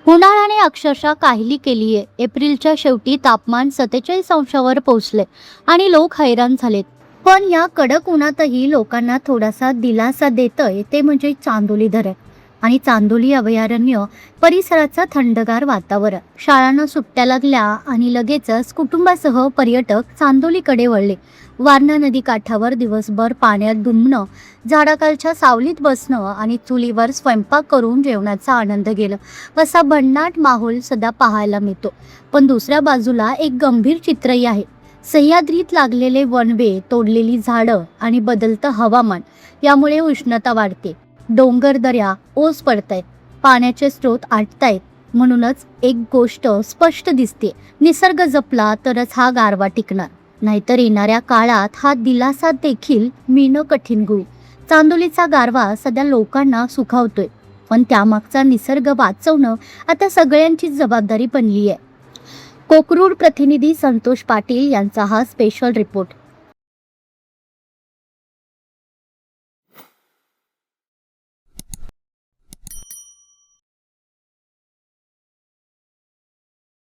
उन्हाळ्याने अक्षरशः काहिली केली आहे. एप्रिलच्या शेवटी तापमान 47 अंशावर पोहोचले आणि लोक हैराण झालेत. पण या कडक उन्हातही लोकांना थोडासा दिलासा देतंय ते म्हणजे चांदोली धरण आणि चांदोली अभयारण्य परिसराचं थंडगार वातावरण. शाळांना सुट्ट्या लागल्या आणि लगेचच कुटुंबासह पर्यटक चांदोलीकडे वळले. वारणा नदी काठावर दिवसभर पाण्यात डुंबणं, झाडाखालच्या सावलीत बसणं आणि चुलीवर स्वयंपाक करून जेवणाचा आनंद घेणं असा भन्नाट माहोल सध्या पाहायला मिळतो. पण दुसऱ्या बाजूला एक गंभीर चित्रही आहे. सह्याद्रीत लागलेले वनवे, तोडलेली झाडं आणि बदलतं हवामान यामुळे उष्णता वाढते. डोंगर दऱ्या ओस पडतायत, पाण्याचे स्रोत आटतायत. म्हणूनच एक गोष्ट स्पष्ट दिसते, निसर्ग जपला तरच हा गारवा टिकणार, नाहीतर येणाऱ्या काळात हा दिलासा देखील मिळणं कठीण होईल. चांदोलीचा गारवा सध्या लोकांना सुखावतोय, पण त्यामागचा निसर्ग वाचवणं आता सगळ्यांचीच जबाबदारी बनली आहे. कोकरूड प्रतिनिधी संतोष पाटील यांचा हा स्पेशल रिपोर्ट.